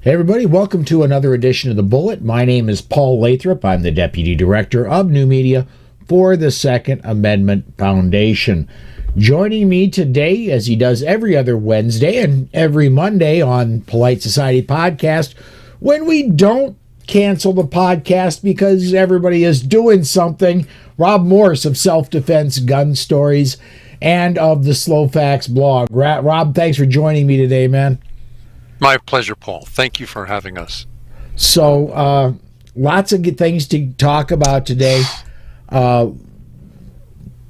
Hey everybody, welcome to another edition of The Bullet. My name is Paul Lathrop. I'm the Deputy Director of New Media for the Second Amendment Foundation. Joining me today, as he does every other Wednesday and every Monday on Polite Society Podcast, when we don't cancel the podcast because everybody is doing something, Rob Morse of Self-Defense Gun Stories and of the Slow Facts blog. Rob, thanks for joining me today, man. My pleasure, Paul. Thank you for having us. So, lots of good things to talk about today.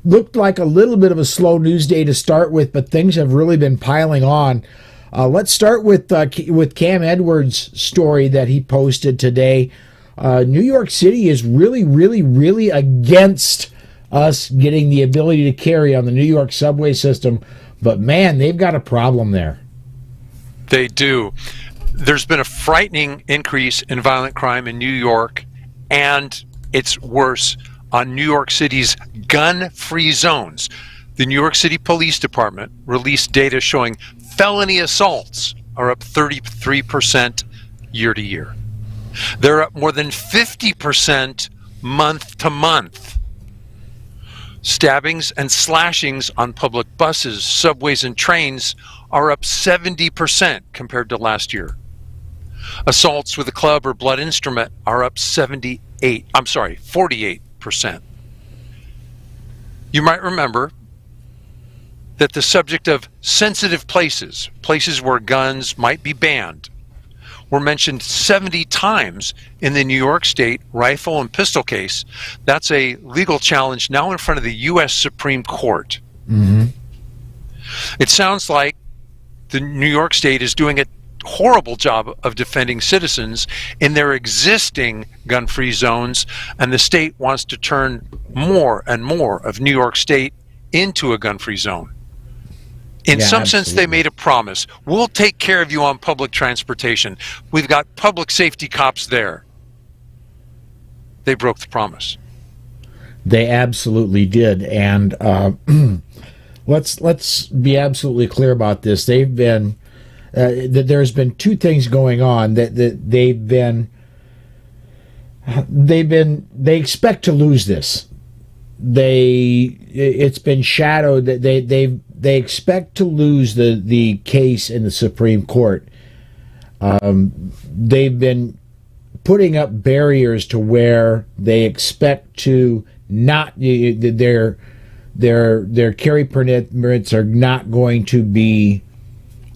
Looked like a little bit of a slow news day to start with, but things have really been piling on. Let's start with Cam Edwards' story that he posted today. New York City is really against us getting the ability to carry on the New York subway system, but man, they've got a problem there. They do. There's been a frightening increase in violent crime in New York, and it's worse on New York City's gun-free zones. The New York City Police Department released data showing felony assaults are up 33% year to year. They're up more than 50% month to month. Stabbings and slashings on public buses, subways, and trains are up 70% compared to last year. Assaults with a club or blunt instrument are up 48%. You might remember that the subject of sensitive places where guns might be banned, were mentioned 70 times in the New York State rifle and pistol case. That's a legal challenge now in front of the U.S. Supreme Court. Mm-hmm. It sounds like the New York State is doing a horrible job of defending citizens in their existing gun-free zones, and the state wants to turn more and more of New York State into a gun-free zone. In some sense, they made a promise. We'll take care of you on public transportation. We've got public safety cops there. They broke the promise. They absolutely did, and let's be absolutely clear about this. They've been there's been two things going on that they expect to lose this. It's been shadowed that they expect to lose the case in the Supreme Court. They've been putting up barriers to where they expect to not their carry permits are not going to be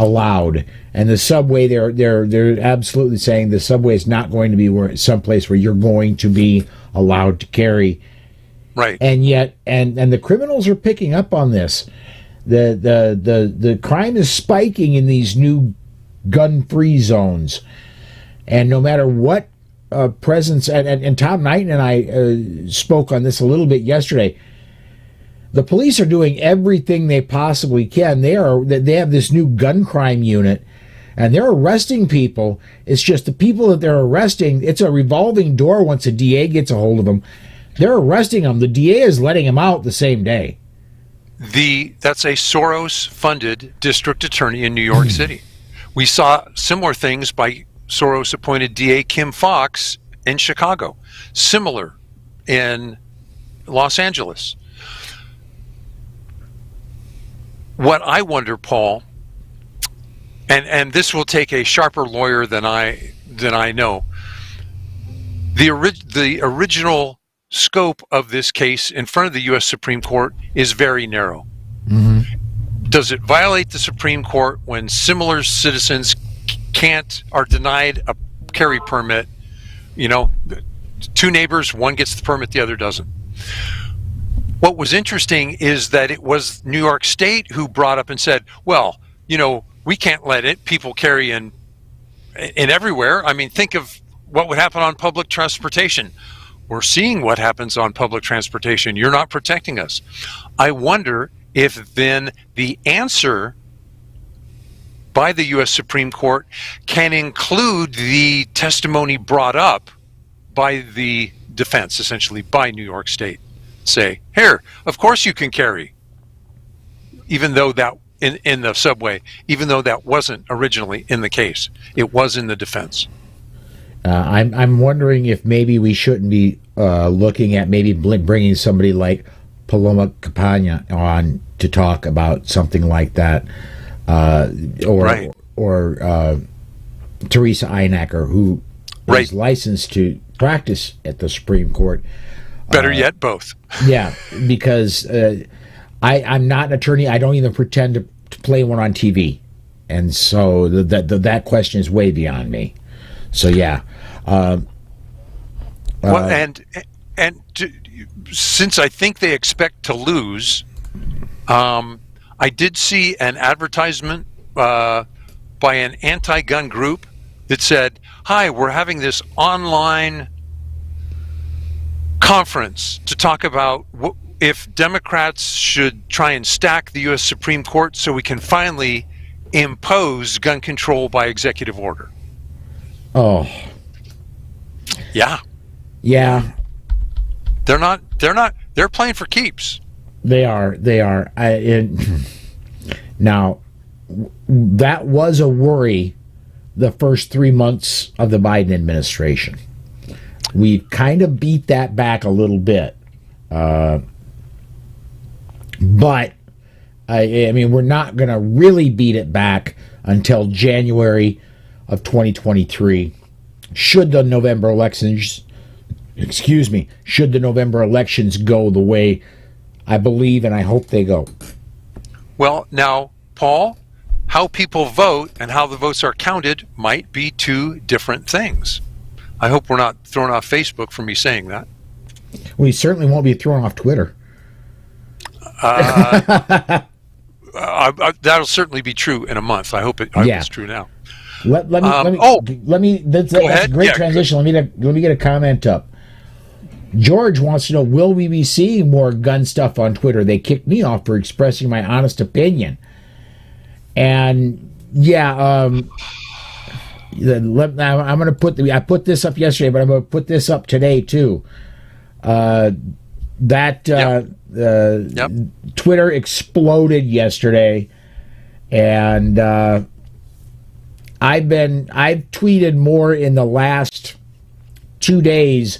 allowed, and the subway they're absolutely saying the subway is not going to be someplace where you're going to be allowed to carry. Right. And yet, and the criminals are picking up on this. The crime is spiking in these new gun-free zones, and no matter what presence, and Tom Knighton and I spoke on this a little bit yesterday. The police are doing everything they possibly can. They have this new gun crime unit, and they're arresting people. It's just the people that they're arresting. It's a revolving door. Once a DA gets a hold of them, they're arresting them. The DA is letting them out the same day. That's a Soros-funded district attorney in New York City. We saw similar things by Soros-appointed DA Kim Foxx in Chicago. Similar in Los Angeles. What I wonder, Paul, and this will take a sharper lawyer than I know. The original scope of this case in front of the U.S. Supreme Court is very narrow. Mm-hmm. Does it violate the Supreme Court when similar citizens are denied a carry permit? You know, two neighbors, one gets the permit, the other doesn't. What was interesting is that it was New York State who brought up and said, well, you know, we can't let people carry in everywhere. I mean, think of what would happen on public transportation. We're seeing what happens on public transportation. You're not protecting us. I wonder if then the answer by the U.S. Supreme Court can include the testimony brought up by the defense, essentially by New York State. Say, here, of course you can carry, even though that in the subway, even though that wasn't originally in the case. It was in the defense. I'm wondering if maybe we shouldn't be looking at maybe bringing somebody like Paloma Campana on to talk about something like that, or Teresa Einacker, who is licensed to practice at the Supreme Court. Better yet, both. Yeah, because I'm not an attorney. I don't even pretend to play one on TV, and so that question is way beyond me. So yeah. Since I think they expect to lose, I did see an advertisement by an anti-gun group that said, "Hi, we're having this online conference to talk about if Democrats should try and stack the U.S. Supreme Court so we can finally impose gun control by executive order." Oh. Yeah. Yeah. They're playing for keeps. They are. Now, that was a worry the first 3 months of the Biden administration. We kind of beat that back a little bit. But, I mean, we're not going to really beat it back until January of 2023. Should the November elections go the way I believe and I hope they go. Well, now, Paul, how people vote and how the votes are counted might be two different things. I hope we're not thrown off Facebook for me saying that. We certainly won't be thrown off Twitter. That'll certainly be true in a month. I hope it's true now. Let me. That's a great transition. Let me get a comment up. George wants to know: will we be seeing more gun stuff on Twitter? They kicked me off for expressing my honest opinion. And yeah, I'm going to put I put this up yesterday, but I'm going to put this up today too. Twitter exploded yesterday, and I've tweeted more in the last 2 days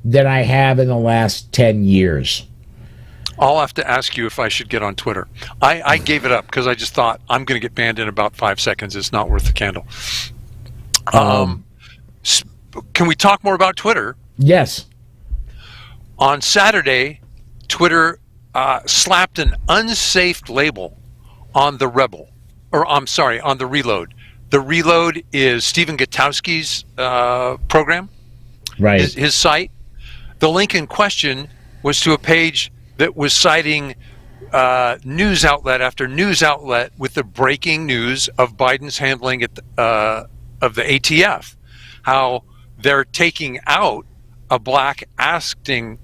than I have in the last 10 years. I'll have to ask you if I should get on Twitter. I gave it up because I just thought I'm going to get banned in about 5 seconds. It's not worth the candle. Can we talk more about Twitter? Yes. On Saturday, Twitter slapped an unsafe label on the Rebel, on the Reload. The Reload is Stephen Gutowski's program, right? His site. The link in question was to a page that was citing news outlet after news outlet with the breaking news of Biden's handling of the ATF, how they're taking out a black acting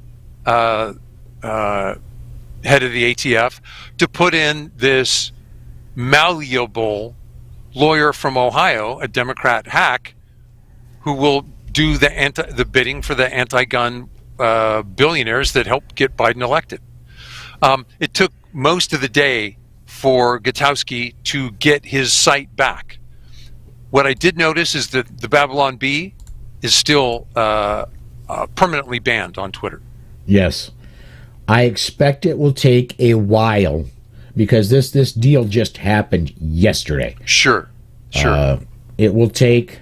head of the ATF to put in this malleable lawyer from Ohio, a Democrat hack, who will do the bidding for the anti-gun billionaires that helped get Biden elected. It took most of the day for Gutowski to get his site back. What I did notice is that the Babylon Bee is still permanently banned on Twitter. Yes. I expect it will take a while because this deal just happened yesterday. Sure. It will take...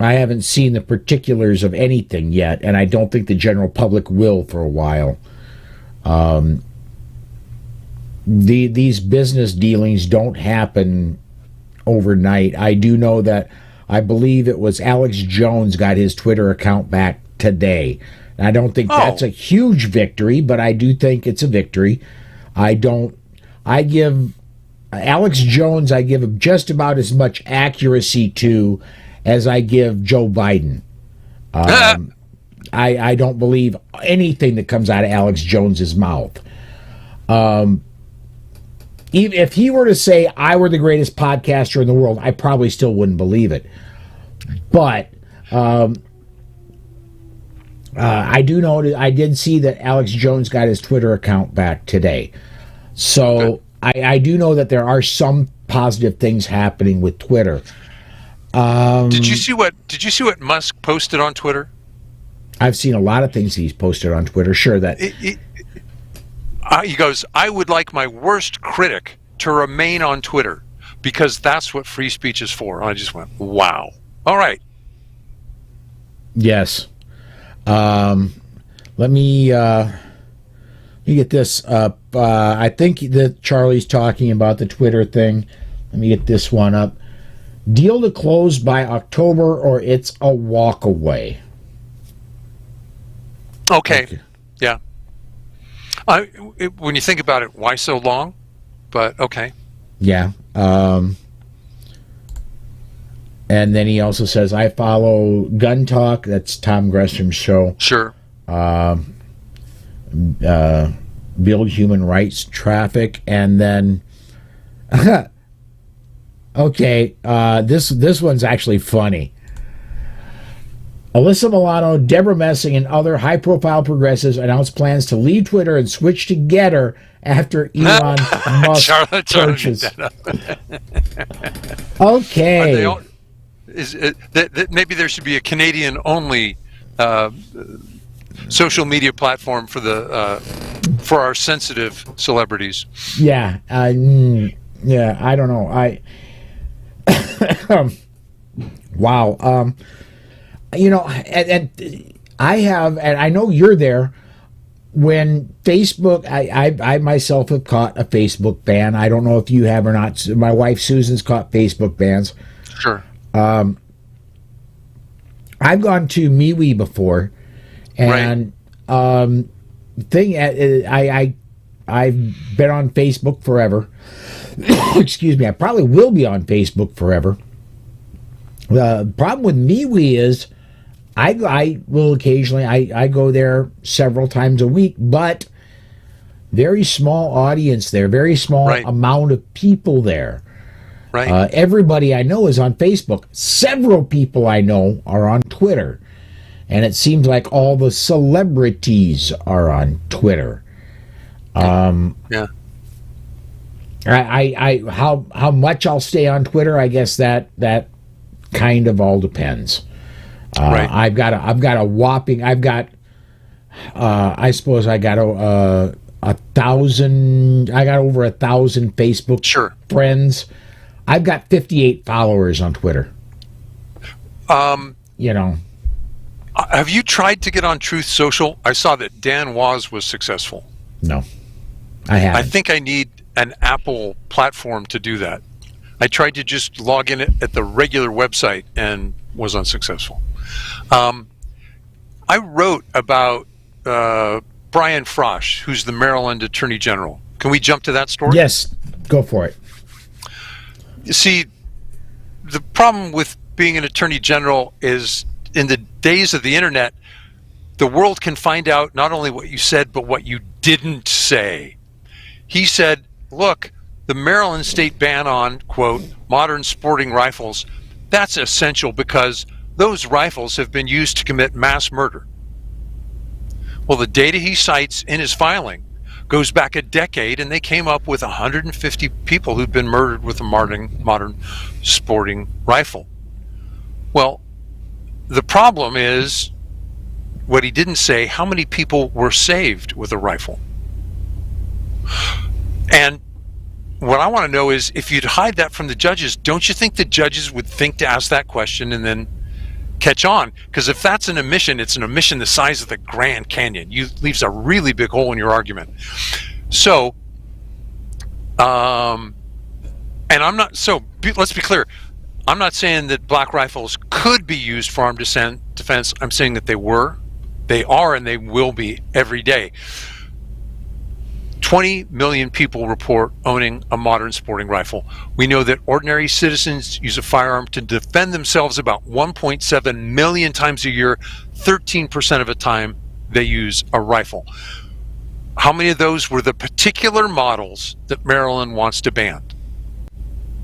I haven't seen the particulars of anything yet, and I don't think the general public will for a while. These business dealings don't happen overnight. I do know that I believe it was Alex Jones got his Twitter account back today. I don't think that's a huge victory, but I do think it's a victory. I give Alex Jones, I give just about as much accuracy to as I give Joe Biden. I don't believe anything that comes out of Alex Jones's mouth. Even if he were to say I were the greatest podcaster in the world, I probably still wouldn't believe it. But I do know I did see that Alex Jones got his Twitter account back today. So I do know that there are some positive things happening with Twitter. Did you see what Musk posted on Twitter? I've seen a lot of things he's posted on Twitter. Sure, that he goes, I would like my worst critic to remain on Twitter because that's what free speech is for. And I just went, wow. All right. Yes. Let me get this up. I think that Charlie's talking about the Twitter thing. Let me get this one up. Deal to close by October or it's a walk away. Okay. Yeah. When you think about it, why so long? But okay. Yeah. And then he also says, I follow Gun Talk. That's Tom Gresham's show. Sure. Build Human Rights Traffic. And then, okay, this one's actually funny. Alyssa Milano, Deborah Messing, and other high-profile progressives announced plans to leave Twitter and switch to Getter after Elon Musk purchase. Okay. Maybe there should be a Canadian-only social media platform for our sensitive celebrities. Yeah, yeah. I don't know. Wow. You know, and I have, and I know you're there. When Facebook, I myself have caught a Facebook ban. I don't know if you have or not. My wife Susan's caught Facebook bans. Sure. I've gone to MeWe before, and I've been on Facebook forever. Excuse me. I probably will be on Facebook forever. The problem with MeWe is I will occasionally, I go there several times a week, but very small audience there, very small amount of people there. Right. Everybody I know is on Facebook. Several people I know are on Twitter. And it seems like all the celebrities are on Twitter. Yeah. How much I'll stay on Twitter, I guess that kind of all depends. I've got a whopping. I suppose I got 1,000. I got over 1,000 Facebook friends. I've got 58 followers on Twitter. You know. Have you tried to get on Truth Social? I saw that Dan Waz was successful. No, I haven't. I think I need an Apple platform to do that. I tried to just log in at the regular website and was unsuccessful. I wrote about Brian Frosch, who's the Maryland Attorney General. Can we jump to that story? Yes, go for it. You see, the problem with being an Attorney General is in the days of the internet, the world can find out not only what you said, but what you didn't say. He said, look, the Maryland state ban on, quote, modern sporting rifles, that's essential because those rifles have been used to commit mass murder. Well, the data he cites in his filing goes back a decade, and they came up with 150 people who've been murdered with a modern sporting rifle. Well, the problem is, what he didn't say, how many people were saved with a rifle? And what I want to know is, if you'd hide that from the judges, don't you think the judges would think to ask that question and then catch on? Because if that's an omission, it's an omission the size of the Grand Canyon. It leaves a really big hole in your argument. So, and I'm not, let's be clear. I'm not saying that black rifles could be used for armed defense. I'm saying that they are, and they will be every day. 20 million people report owning a modern sporting rifle. We know that ordinary citizens use a firearm to defend themselves about 1.7 million times a year. 13% of the time they use a rifle. How many of those were the particular models that Maryland wants to ban?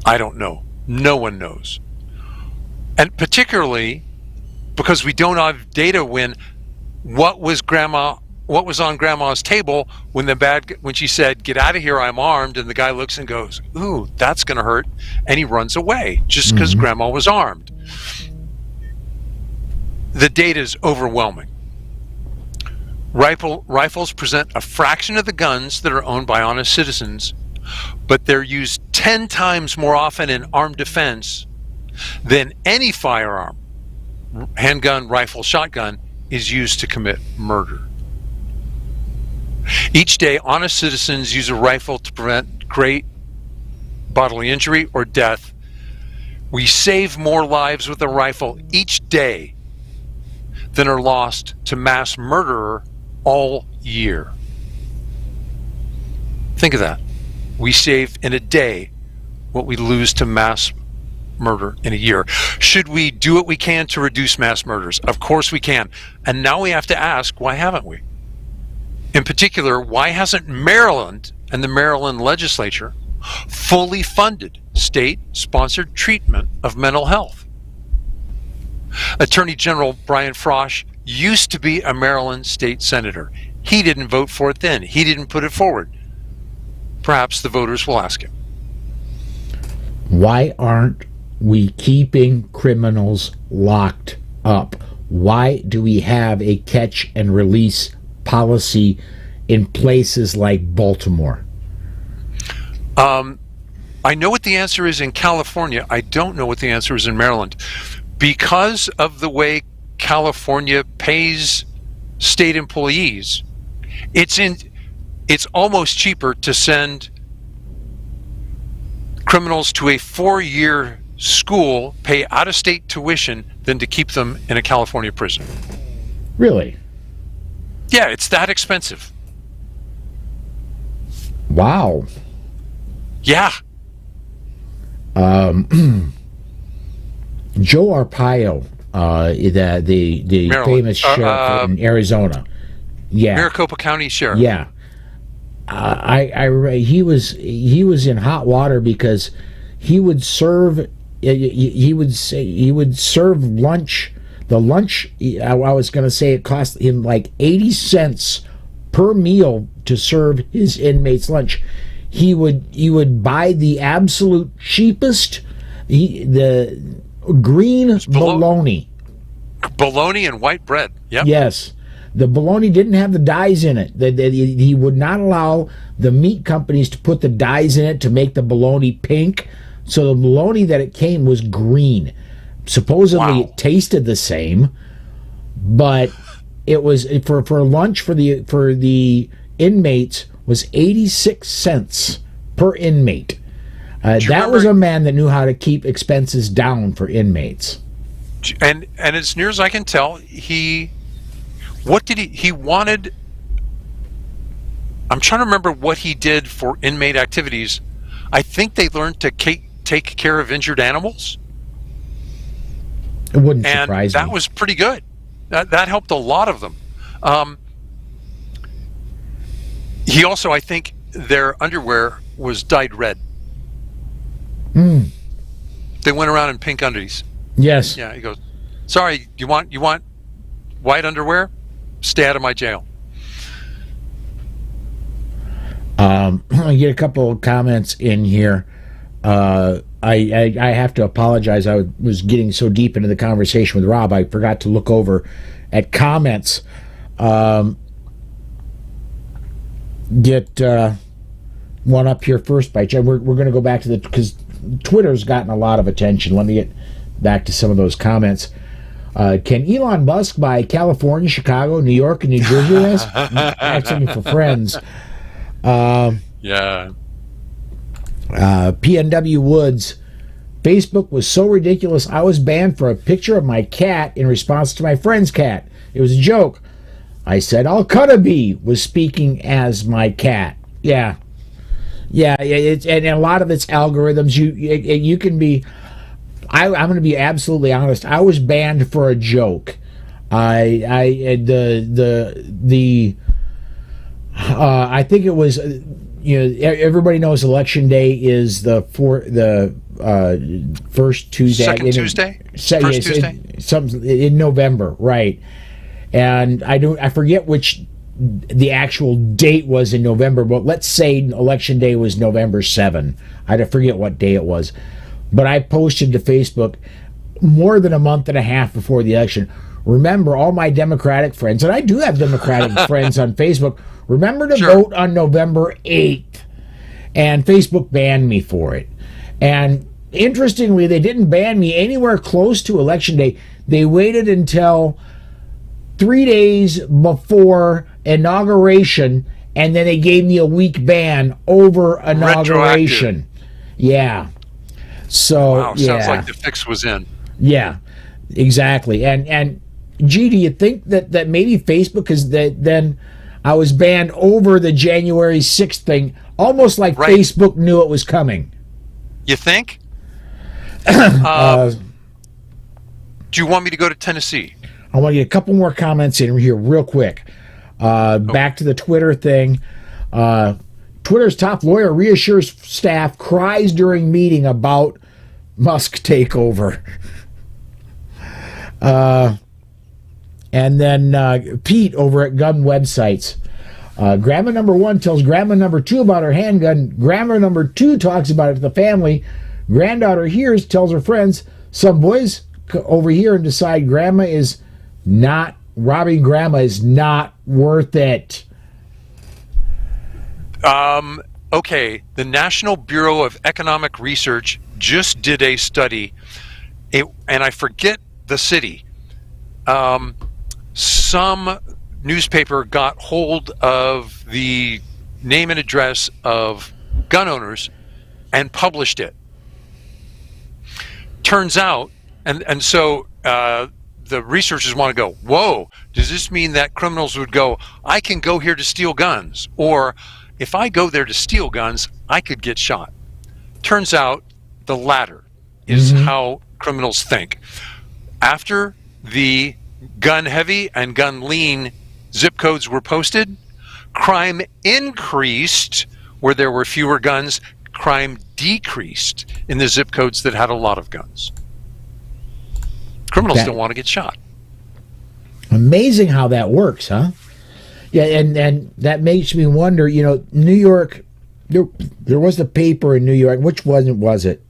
I don't know. No one knows. And particularly because we don't have data what was Grandma what was on Grandma's table when she said, "Get out of here, I'm armed," and the guy looks and goes, "Ooh, that's going to hurt," and he runs away just because Grandma was armed. The data is overwhelming. Rifles present a fraction of the guns that are owned by honest citizens, but they're used 10 times more often in armed defense than any firearm, handgun, rifle, shotgun, is used to commit murder. Each day, honest citizens use a rifle to prevent great bodily injury or death. We save more lives with a rifle each day than are lost to mass murderer all year. Think of that. We save in a day what we lose to mass murder in a year. Should we do what we can to reduce mass murders? Of course we can. And now we have to ask, why haven't we? In particular, why hasn't Maryland and the Maryland legislature fully funded state-sponsored treatment of mental health? Attorney General Brian Frosh used to be a Maryland state senator. He didn't vote for it then. He didn't put it forward. Perhaps the voters will ask him. Why aren't we keeping criminals locked up? Why do we have a catch and release policy in places like Baltimore? I know what the answer is in California. I don't know what the answer is in Maryland. Because of the way California pays state employees, it's almost cheaper to send criminals to a 4-year school, pay out-of-state tuition, than to keep them in a California prison. Really? Yeah, it's that expensive. Wow. Yeah. Joe Arpaio, the Maryland. famous sheriff in Arizona. Yeah. Maricopa County Sheriff. Yeah. He was in hot water because he would serve lunch. The lunch, I was going to say, it cost him like 80 cents per meal to serve his inmates lunch. He would buy the absolute cheapest, the green bologna. Bologna and white bread. Yep. Yes. The bologna didn't have the dyes in it. He would not allow the meat companies to put the dyes in it to make the bologna pink. So the bologna that it came was green. Supposedly It tasted the same, but it was for lunch for the inmates was 86 cents per inmate. That was a man that knew how to keep expenses down for inmates. And as near as I can tell, he wanted, I'm trying to remember what he did for inmate activities. I think they learned to take care of injured animals. It wouldn't surprise me. And that was pretty good. That helped a lot of them. He also, I think, their underwear was dyed red. They went around in pink undies. Yes. Yeah, he goes, "Sorry, you want white underwear? Stay out of my jail." I get a couple of comments in here. I have to apologize. I was getting so deep into the conversation with Rob, I forgot to look over at comments. Get one up here first by Jen. We're going to go back to because Twitter's gotten a lot of attention. Let me get back to some of those comments. Can Elon Musk buy California, Chicago, New York, and New Jersey? Asking for friends. Yeah. PNW Woods. Facebook was so ridiculous, I was banned for a picture of my cat in response to my friend's cat. It was a joke. I said Al-Cudaby was speaking as my cat. Yeah. And a lot of its algorithms. You can be. I'm going to be absolutely honest. I was banned for a joke. I think it was. Everybody knows Election Day is the first Tuesday. Second Tuesday? First Tuesday? Something in November, right? And I forget which the actual date was in November, but let's say election day was November 7. I forget what day it was. But I posted to Facebook more than a month and a half before the election. Remember, all my Democratic friends, and I do have Democratic friends on Facebook, remember to vote on November 8th. And Facebook banned me for it. And interestingly, they didn't ban me anywhere close to Election Day. They waited until 3 days before inauguration, and then they gave me a week ban over inauguration. Yeah. So, wow, sounds like the fix was in. Yeah, exactly. And gee, do you think that maybe Facebook is that then I was banned over the January 6th thing, almost like Facebook knew it was coming? You think? Do you want me to go to Tennessee? I want to get a couple more comments in here real quick. Back to the Twitter thing. Twitter's top lawyer reassures staff, cries during meeting about Musk takeover. And then Pete over at Gun Websites. Grandma number 1 tells Grandma number 2 about her handgun. Grandma number 2 talks about it to the family. Granddaughter hears, tells her friends. Some boys over here and decide robbing Grandma is not worth it. Okay, the National Bureau of Economic Research just did a study, and I forget the city. Some newspaper got hold of the name and address of gun owners and published it. Turns out, and so the researchers want to go, whoa, does this mean that criminals would go, I can go here to steal guns, or if I go there to steal guns, I could get shot? Turns out the latter is how criminals think. After the gun heavy and gun lean zip codes were posted, crime increased where there were fewer guns, crime decreased in the zip codes that had a lot of guns. Criminals don't want to get shot. Amazing how that works, huh? Yeah, and that makes me wonder, New York, there was a paper in New York, which one was it?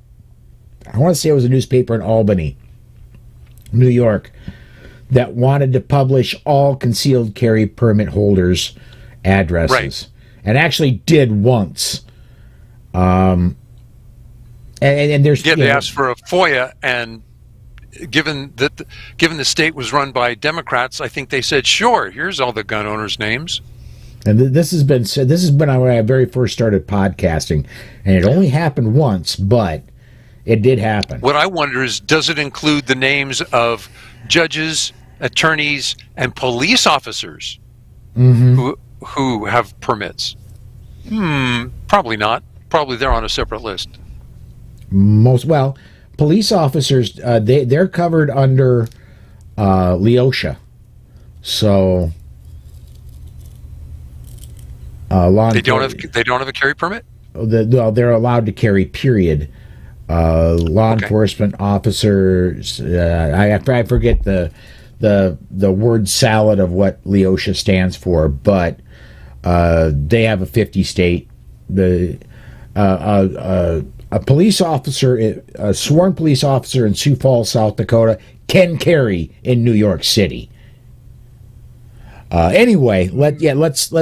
I want to say it was a newspaper in Albany, New York, that wanted to publish all concealed carry permit holders' addresses. Right. And actually did once. And there's... Yeah, they asked for a FOIA, and given the state was run by Democrats, I think they said, sure, here's all the gun owners' names. And this has been when I very first started podcasting, and it only happened once, but it did happen. What I wonder is, does it include the names of judges, attorneys, and police officers who have permits? Probably not. Probably they're on a separate list. Police officers, they're covered under LEOSHA. So they don't have a carry permit? They're allowed to carry, period. Law enforcement officers, I forget the word salad of what LEOSHA stands for, but they have a 50-state. A police officer, a sworn police officer in Sioux Falls, South Dakota, can carry in New York City. Anyway, let's.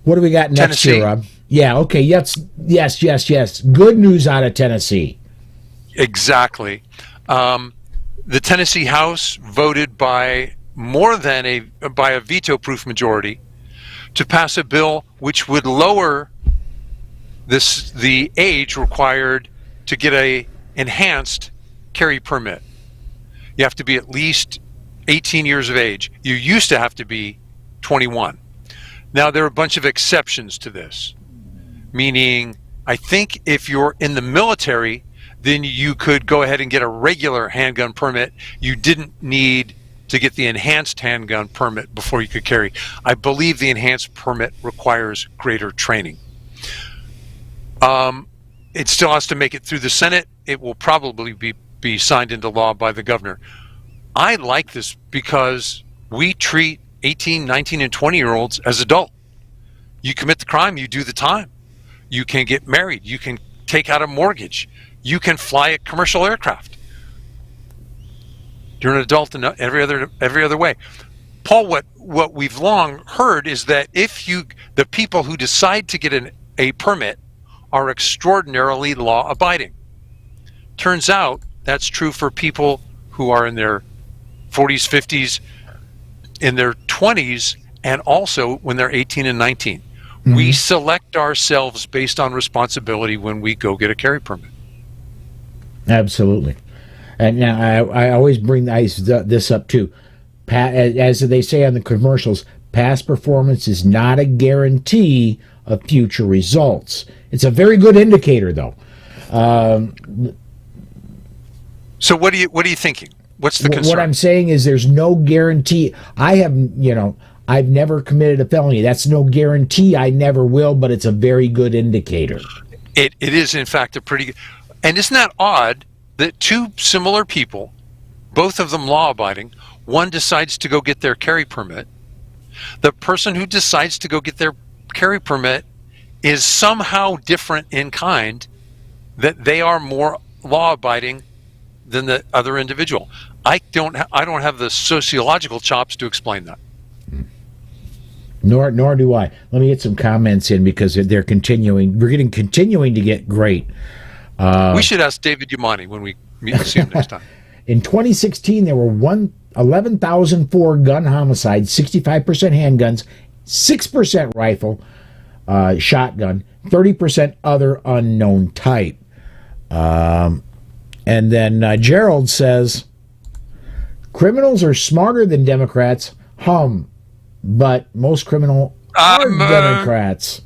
What do we got next Tennessee. here, Rob? Yeah. Okay. Yes. Good news out of Tennessee. Exactly. The Tennessee House voted by a veto-proof majority to pass a bill which would lower the age required to get a enhanced carry permit. You have to be at least 18 years of age. You used to have to be 21. Now there are a bunch of exceptions to this, meaning I think if you're in the military, then you could go ahead and get a regular handgun permit. You didn't need to get the enhanced handgun permit before you could carry. I believe the enhanced permit requires greater training. It still has to make it through the Senate. It will probably be signed into law by the governor. I like this because we treat 18, 19, and 20-year-olds as adult. You commit the crime, you do the time. You can get married. You can take out a mortgage. You can fly a commercial aircraft. You're an adult in every other way. Paul, what we've long heard is that the people who decide to get a permit are extraordinarily law-abiding. Turns out that's true for people who are in their 40s, 50s, in their 20s, and also when they're 18 and 19. Mm-hmm. We select ourselves based on responsibility when we go get a carry permit. Absolutely. And now I always bring this up too. As they say on the commercials, past performance is not a guarantee of future results. It's a very good indicator, though. So what are you thinking? What's the concern? What I'm saying is there's no guarantee. I've never committed a felony. That's no guarantee I never will, but it's a very good indicator. It is, in fact, a pretty good. And isn't that odd that two similar people, both of them law-abiding, one decides to go get their carry permit. The person who decides to go get their carry permit is somehow different in kind, that they are more law-abiding than the other individual. I don't have the sociological chops to explain that. Nor do I. Let me get some comments in because they're continuing. We're continuing to get great. We should ask David Umani when we see him next time. In 2016, there were 11,004 gun homicides, 65% handguns, 6% rifle, shotgun, 30% other unknown type. And then Gerald says, criminals are smarter than Democrats, but most criminal are Democrats.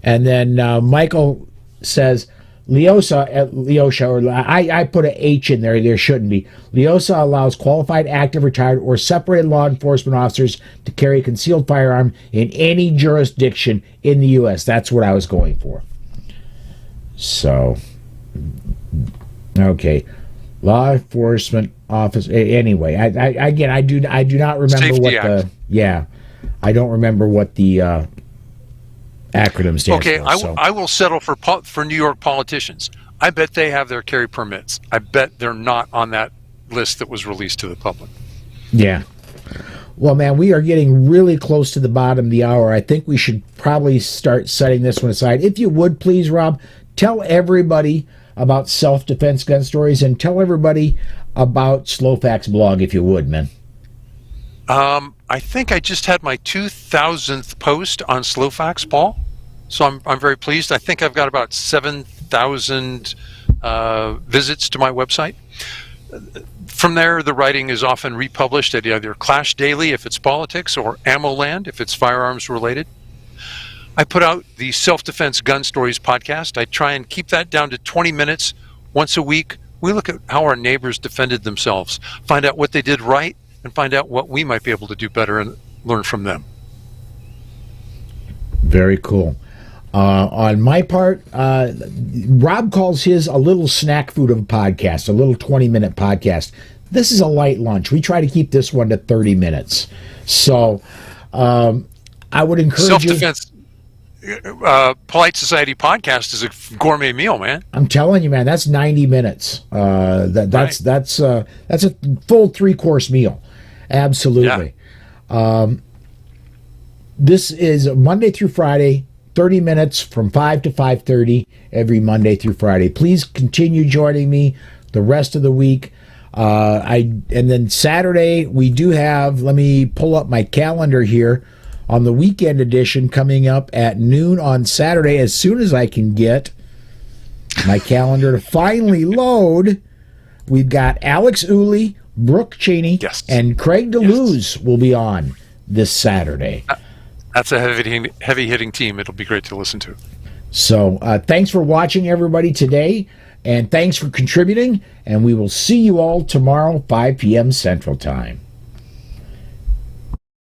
And then Michael says, Leosha, or I put an H in there shouldn't be. Leosha allows qualified, active, retired, or separated law enforcement officers to carry a concealed firearm in any jurisdiction in the U.S. That's what I was going for. So, okay. Law enforcement office. Anyway, I do not remember Safety what Act. I don't remember what the acronym stands for. Okay, I will settle for New York politicians. I bet they have their carry permits. I bet they're not on that list that was released to the public. Yeah. Well, man, we are getting really close to the bottom of the hour. I think we should probably start setting this one aside. If you would, please, Rob, tell everybody about Self-Defense Gun Stories and tell everybody about Slowfax blog, if you would, man. I think I just had my 2,000th post on Slowfax, Paul. So I'm very pleased. I think I've got about 7,000 visits to my website. From there, the writing is often republished at either Clash Daily if it's politics or Ammo Land if it's firearms related. I put out the Self-Defense Gun Stories podcast. I try and keep that down to 20 minutes once a week. We look at how our neighbors defended themselves, find out what they did right, and find out what we might be able to do better and learn from them. Very cool. On my part, Rob calls his a little snack food of a podcast, a little 20-minute podcast. This is a light lunch. We try to keep this one to 30 minutes. So I would encourage Self-Defense Polite Society podcast is a gourmet meal, man. I'm telling you, man, that's 90 minutes. That's a full 3-course meal. Absolutely. Yeah. This is Monday through Friday, 30 minutes from 5 to 5:30 every Monday through Friday. Please continue joining me the rest of the week. And then Saturday we do have. Let me pull up my calendar here. On the weekend edition coming up at noon on Saturday, as soon as I can get my calendar to finally load, we've got Alex Uli, Brooke Cheney, and Craig DeLuz will be on this Saturday. That's a heavy-hitting team. It'll be great to listen to. So thanks for watching, everybody, today, and thanks for contributing, and we will see you all tomorrow, 5 p.m. Central Time.